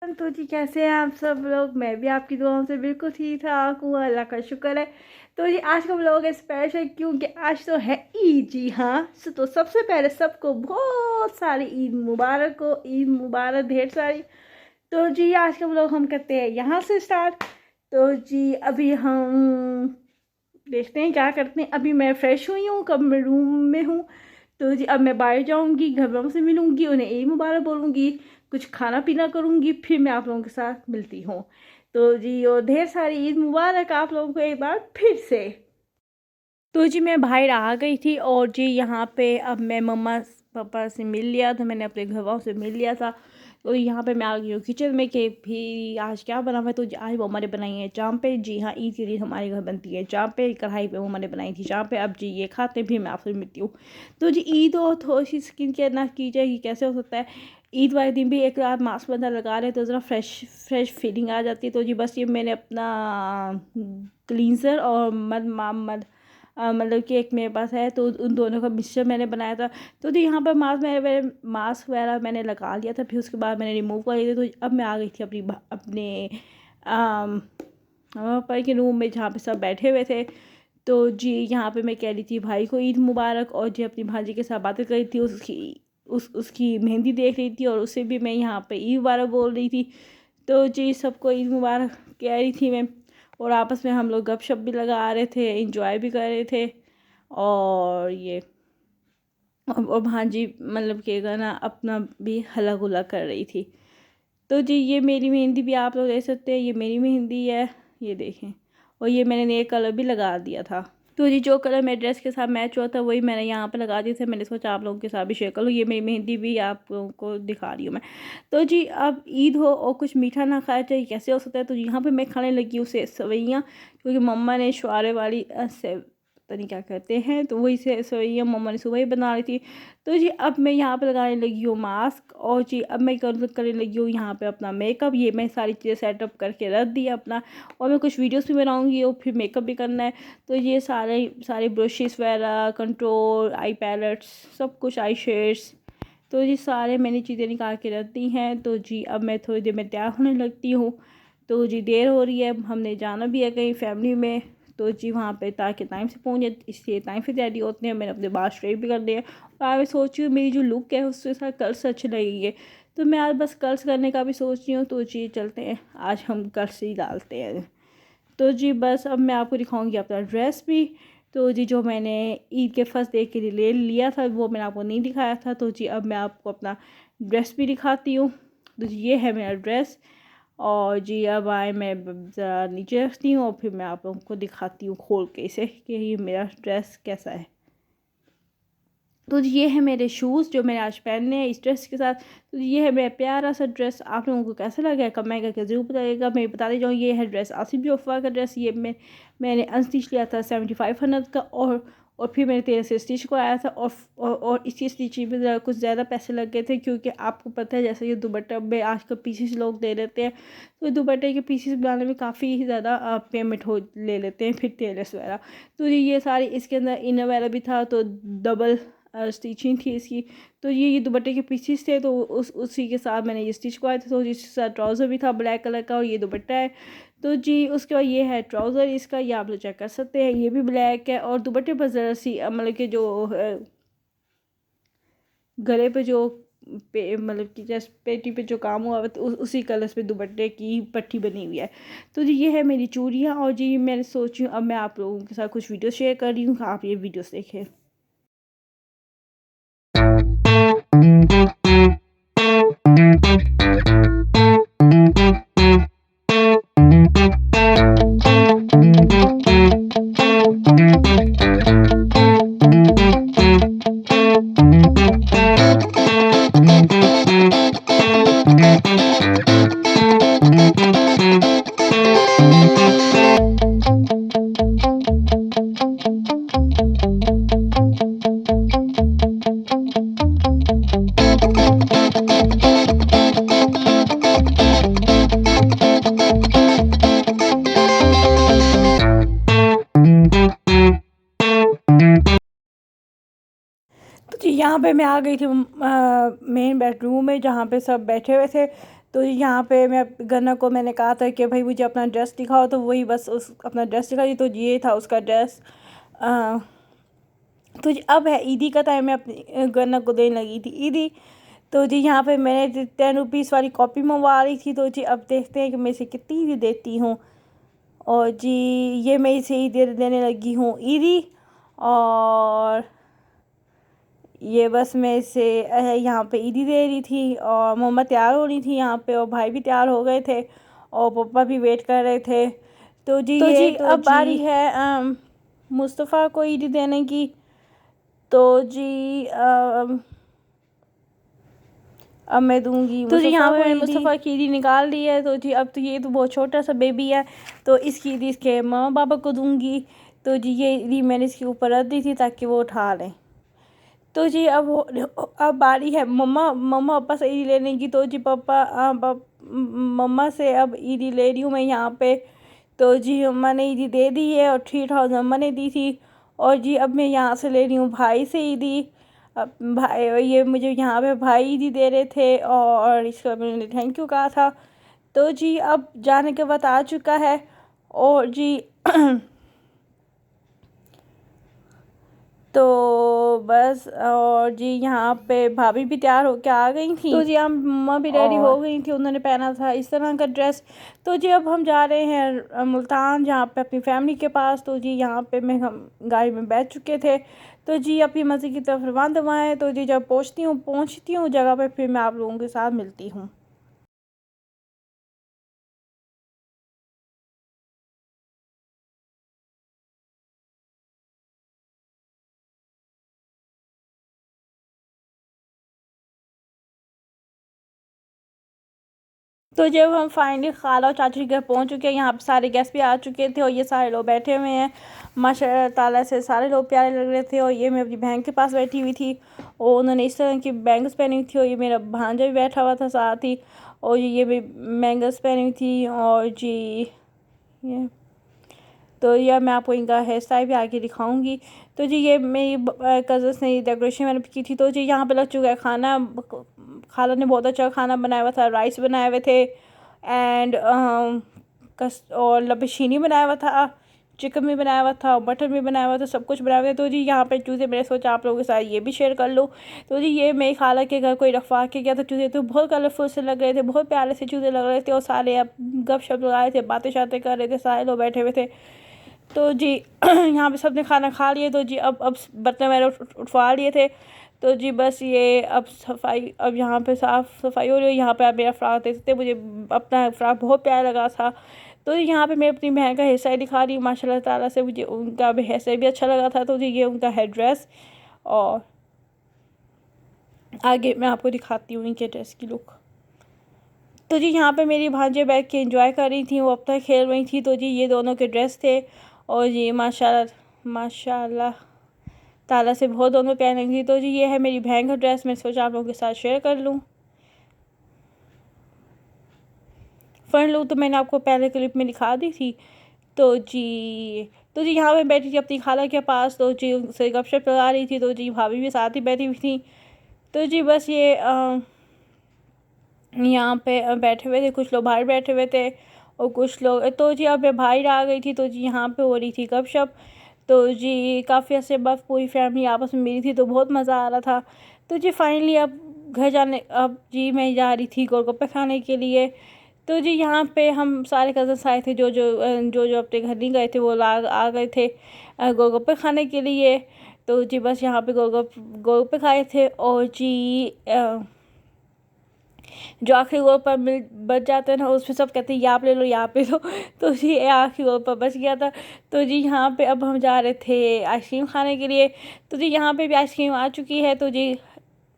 तो जी कैसे हैं आप सब लोग। मैं भी आपकी दुआओं से बिल्कुल ठीक ठाक हूँ, अल्लाह का शुक्र है। तो जी आज का व्लॉग है स्पेशल क्योंकि आज तो है ईद। जी हाँ, तो सबसे पहले सबको बहुत सारी ईद मुबारक हो, ईद मुबारक ढेर सारी। तो जी आज का व्लॉग हम करते हैं यहाँ से स्टार्ट। तो जी अभी हम देखते हैं क्या करते हैं। अभी मैं फ्रेश हुई हूँ, कब मैं रूम में हूँ। तो जी अब मैं बाहर जाऊँगी, घर वालों से मिलूँगी, उन्हें ईद मुबारक बोलूँगी, कुछ खाना पीना करूँगी, फिर मैं आप लोगों के साथ मिलती हूँ। तो जी और ढेर सारी ईद मुबारक आप लोगों को एक बार फिर से। तो जी मैं बाहर आ गई थी और जी यहाँ पे अब मैं मम्मा पापा से मिल लिया था, मैंने अपने घर वालों से मिल लिया था। तो यहाँ पे मैं आ गई हूँ किचन में कि फिर आज क्या बना हुआ है। तो आज मम्मा ने बनाई है चाँपे। जी हाँ, ईद के दिन हमारे घर बनती है चाँपे, कढ़ाई पे मम्मा ने बनाई थी चाँपे। अब जी ये खाते फिर मैं आपसे मिलती हूँ। तो जी ईद और थोड़ी सी स्किन केयर ना की जाए कि कैसे हो सकता है। ईद वाले दिन भी एक रात मास्क बंदा लगा रहे तो ज़रा फ्रेश फीलिंग आ जाती है। तो जी बस ये मैंने अपना क्लींजर और मद मतलब कि एक मेरे पास है, तो उन दोनों का मिक्सचर मैंने बनाया था। तो यहाँ पर मास्क वगैरह मैंने लगा लिया था, फिर उसके बाद मैंने रिमूव कर लिया। तो अब मैं आ गई थी अपने पापा के रूम में जहाँ पे सब बैठे हुए थे। तो जी यहाँ पे मैं कह रही थी भाई को ईद मुबारक, और जी अपनी भांजी के साथ बातें कर रही थी, उसकी मेहंदी देख रही थी, और उसे भी मैं यहाँ पे ईद मुबारक बोल रही थी। तो जी सबको ईद मुबारक कह रही थी मैं, और आपस में हम लोग गपशप भी लगा रहे थे, इंजॉय भी कर रहे थे। और ये और भांजी मतलब कि गाना अपना भी हल्ला गुल्ला कर रही थी। तो जी ये मेरी मेहंदी भी आप लोग देख सकते हैं, ये मेरी मेहंदी है, ये देखें। और ये मैंने नेल कलर भी लगा दिया था। तो जी जो कलर मेरे ड्रेस के साथ मैच हुआ था वही मैंने यहाँ पे लगा दिए थे। मैंने सोचा आप लोगों के साथ भी शेयर कर लूँ, ये मेरी मेहंदी भी आप लोगों को दिखा रही हूँ मैं। तो जी अब ईद हो और कुछ मीठा ना खाया चाहिए, कैसे हो सकता है। तो यहाँ पे मैं खाने लगी हूँ सेवइयाँ, क्योंकि मम्मा ने शुआरे वाली पता नहीं क्या कहते हैं, तो वही से सेवइयाँ मम्मा ने सुबह ही बना रही थी। तो जी अब मैं यहाँ पे लगाने लगी हूँ मास्क, और जी अब मैं करने लगी हूँ यहाँ पे अपना मेकअप। ये मैं सारी चीज़ें सेटअप करके रख दिया अपना, और मैं कुछ वीडियोस भी बनाऊँगी और फिर मेकअप भी करना है। तो ये सारे ब्रशेस वगैरह, कंट्रोल, आई पैलेट्स, सब कुछ, आई शेड्स, तो ये सारे मैंने चीज़ें निकाल के रख दी हैं। तो जी अब मैं थोड़ी देर में तैयार होने लगती हूँ। तो जी देर हो रही है, हमने जाना भी है कहीं फैमिली में। तो जी वहाँ पे ताकि टाइम से पहुँचे, इसलिए टाइम से तैयारी होते हैं। मैंने अपने बाल स्ट्रेट भी कर दिए, और आज मैं सोच रही हूँ मेरी जो लुक है उसके साथ कर्ल्स अच्छे लगेंगे। तो मैं आज बस कर्ल्स करने का भी सोच रही हूँ। तो जी चलते हैं, आज हम कर्ल्स ही डालते हैं। तो जी बस अब मैं आपको दिखाऊंगी अपना ड्रेस भी। तो जी जो मैंने ईद के फर्स्ट डे के लिए ले लिया था वो मैंने आपको नहीं दिखाया था। तो जी अब मैं आपको अपना ड्रेस भी दिखाती हूँ। तो जी ये है मेरा ड्रेस, और जी अब आए मैं ज़रा नीचे रखती हूँ, और फिर मैं आप लोगों को दिखाती हूँ खोल के इसे कि ये मेरा ड्रेस कैसा है। तो ये है मेरे शूज़ जो मैंने आज पहनने हैं इस ड्रेस के साथ। तो ये है मेरा प्यारा सा ड्रेस। आप लोगों को कैसा लगा कमेंट करके ज़रूर बताइएगा। मैं बताते जाऊँ, ये है ड्रेस आसिफ जोफ़ा का ड्रेस। ये मैंने अनस्टिच लिया था 7500 का, और फिर मैंने 13 से स्टिच को आया था। और इसकी स्टिचिंग में कुछ ज़्यादा पैसे लग गए थे, क्योंकि आपको पता है जैसे ये दुपट्टा में आजकल पीसेस लोग दे देते हैं, तो दुपट्टे के पीसेस बनाने में काफ़ी ज़्यादा पेमेंट ले लेते हैं फिर टेलर्स वगैरह। तो ये सारी इसके अंदर इनर वगैरह भी था, तो डबल स्टिचिंग थी इसकी। तो ये दुपट्टे के पीसेस थे, तो उसी के साथ मैंने ये स्टिच करवाए थे। तो इसके साथ ट्राउज़र भी था ब्लैक कलर का, और ये दुपट्टा है। तो जी उसके बाद ये है ट्राउज़र इसका, ये आप लोग चेक कर सकते हैं, ये भी ब्लैक है। और दुपट्टे पर ज़रा सी मतलब कि जो गले पे जो मतलब कि जैसे पेटी पे जो काम हुआ है, तो उसी कलर पे दुपट्टे की पट्टी बनी हुई है। तो जी ये है मेरी चूड़ियाँ, और जी मैंने सोची अब मैं आप लोगों के साथ कुछ वीडियो शेयर कर रही हूँ, आप ये वीडियोस देखें। तो जी यहाँ पे मैं आ गई थी मेन बेडरूम में, जहाँ पे सब बैठे हुए थे। तो यहाँ पे मैं गन्ना को मैंने कहा था कि भाई मुझे अपना ड्रेस दिखाओ, तो वही बस उस अपना ड्रेस दिखाई। तो ये था उसका ड्रेस। तो जी अब है ईदी का टाइम, मैं अपनी गन्ना को देने लगी थी ईदी। तो जी यहाँ पे मैंने 10 रुपीज़ वाली कॉपी मंगवा रही थी। तो जी अब देखते हैं कि मैं इसे कितनी ईदी देती हूँ। और जी ये मैं इसे ईदी देने लगी हूँ ईदी। और ये बस मैं इसे यहाँ पे ईदी दे रही थी, और मम्मा तैयार हो रही थी यहाँ पे, और भाई भी तैयार हो गए थे, और पापा भी वेट कर रहे थे। तो जी अब बारी है मुस्तफ़ा को ईदी देने की। तो जी अब मैं दूंगी। तो जी यहाँ पे मैंने मुस्तफ़ा की ईदी निकाल ली है। तो जी अब तो ये तो बहुत छोटा सा बेबी है, तो इसकी ईदी इसके मामा पापा को दूंगी। तो जी ये ईदी मैंने इसके ऊपर रख दी थी ताकि वो उठा लें। तो जी अब बारी है मम्मा पापा से ईदी लेने की। तो जी मम्मा से अब ईदी ले रही हूँ मैं यहाँ पे। तो जी मम्मा ने ईदी दे दी है, और 3000 मम्मा ने दी थी। और जी अब मैं यहाँ से ले रही हूँ भाई से ईदी। अब भाई ये मुझे यहाँ पे भाई ईदी दे रहे थे, और इसका मैंने थैंक यू कहा था। तो जी अब जाने के वक्त आ चुका है। और जी तो बस, और जी यहाँ पे भाभी भी तैयार होके आ गई थी। तो जी हम मम्मा भी रेडी हो गई थी, उन्होंने पहना था इस तरह का ड्रेस। तो जी अब हम जा रहे हैं मुल्तान, जहाँ पे अपनी फैमिली के पास। तो जी यहाँ पे हम गाड़ी में बैठ चुके थे। तो जी अपनी मस्जिद की तरफ रवाना हुआ है। तो जी जब पहुँचती हूँ जगह पे, फिर मैं आप लोगों के साथ मिलती हूँ। तो जब हम फाइनली खाला और चाची के घर पहुंच चुके हैं, यहाँ पे सारे गेस्ट भी आ चुके थे, और ये सारे लोग बैठे हुए हैं। माशाल्लाह ताला से सारे लोग प्यारे लग रहे थे। और ये मैं अपनी बहन के पास बैठी हुई थी, और उन्होंने इस तरह की बैंगल्स पहनी हुई थी। और ये मेरा भांजा भी बैठा हुआ था साथ ही, और ये भी बैंगल्स पहनी हुई थी। और जी ये तो यह मैं आपको इनका हेयर स्टाइल भी आगे दिखाऊंगी। तो जी ये मेरी कज़न्स ने डेकोरेशन मैंने की थी। तो जी यहाँ पे लग चुका है खाना। खाला ने बहुत अच्छा खाना बनाया हुआ था, राइस बनाए हुए थे, एंड और लपशीनी बनाया हुआ था, चिकन भी बनाया हुआ था, मटन भी बनाया हुआ था, सब कुछ बनाया हुआ था। तो जी यहाँ पे चूज़े मैंने सोचा आप लोगों के साथ ये भी शेयर कर लो। तो जी ये मेरी खाला के घर कोई रखवा के गया था। चूज़े तो बहुत कलरफुल से लग रहे थे, बहुत प्यारे से चूज़े लग रहे थे, और सारे अब गप शप लगा रहे थे, बातें शातें कर रहे थे, सारे लोग बैठे हुए थे। तो जी यहाँ पे सबने खाना खा लिया। तो जी अब बर्तन मैंने उठवा लिए थे। तो जी बस ये अब सफाई, अब यहाँ पे साफ़ सफाई हो रही है। यहाँ पे आप मेरा फ्रॉक देख सकते, मुझे अपना फ्रॉक बहुत प्यारा लगा था। तो यहाँ पे मैं अपनी बहन का हेयर स्टाइल दिखा रही हूँ। माशाल्लाह ताला से मुझे उनका भी हेयर स्टाइल भी अच्छा लगा था। तो जी ये उनका हेयर ड्रेस, और आगे मैं आपको दिखाती हूँ इनके ड्रेस की लुक। तो जी यहाँ पे मेरी भांजे बैठ के एंजॉय कर रही थी, वो अब तक खेल रही थी। तो जी ये दोनों के ड्रेस थे, और ये माशाल्लाह ताला से बहुत दोनों प्यारी लगी थी। तो जी ये है मेरी बहन का ड्रेस, मैं सोचा आप लोगों के साथ शेयर कर लूँ। फ्रंट लुक तो मैंने आपको पहले क्लिप में दिखा दी थी। तो जी यहाँ पे बैठी थी अपनी खाला के पास। तो जी उनसे गपशप लगा रही थी। तो जी भाभी भी साथ ही बैठी हुई थी। तो जी बस ये यहाँ पे बैठे हुए थे, कुछ लोग बाहर बैठे हुए थे, और कुछ लोग। तो जी अब मैं बाहर आ गई थी। तो जी यहाँ पे हो रही थी गपशप। तो जी काफ़ी अच्छे बाद पूरी फैमिली आपस में मिली थी, तो बहुत मज़ा आ रहा था। तो जी फाइनली अब घर जाने, अब जी मैं जा रही थी गोलगप्पे खाने के लिए। तो जी यहाँ पे हम सारे कज़न्स आए थे, जो अपने घर नहीं गए थे, वो आ गए थे गोलगप्पे खाने के लिए। तो जी बस यहाँ पे गोलगप्पे खाए थे। और जी जो आखिरी गोल पर बच जाते हैं ना, उसमें सब कहते हैं ये आप ले लो, ये आप ले लो। तो जी आखिरी गोल पर बच गया था। तो जी यहाँ पे अब हम जा रहे थे आइसक्रीम खाने के लिए। तो जी यहाँ पे भी आइसक्रीम आ चुकी है। तो जी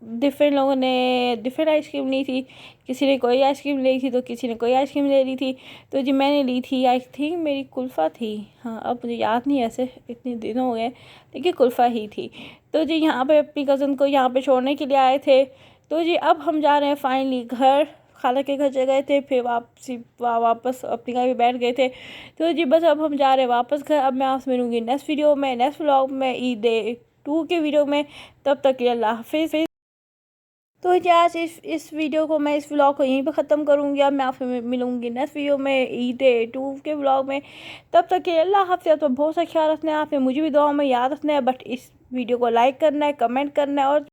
डिफरेंट लोगों ने डिफरेंट आइसक्रीम ली थी, किसी ने कोई आइसक्रीम ली थी, तो किसी ने कोई आइसक्रीम ले ली थी। तो जी मैंने ली थी, आई थिंक मेरी कुल्फ़ा थी, हाँ अब मुझे याद नहीं, ऐसे इतने दिन हो गए, लेकिन कुल्फ़ा ही थी। तो जी यहाँ पे अपनी कज़न को यहाँ पे छोड़ने के लिए आए थे। तो जी अब हम जा रहे हैं फाइनली घर, खाला के घर चले गए थे, फिर वापस अपनी गाड़ी में बैठ गए थे। तो जी बस अब हम जा रहे हैं वापस घर। अब मैं आपसे मिलूँगी नेक्स्ट वीडियो में, नेक्स्ट व्लॉग में, ईद 2 के वीडियो में। तब तक के लिए अल्लाह हाफिज़। तो जी आज इस वीडियो को मैं इस व्लॉग को यहीं पे ख़त्म करूँगी। अब मैं आपसे मिलूँगी नेक्स्ट वीडियो में ईद 2 के व्लॉग में। तब तक के अल्लाह हाफ़िज़। तो बहुत सा ख्याल रखना है आपने, मुझे भी दुआ में याद रखना है। बट इस वीडियो को लाइक करना है, कमेंट करना है और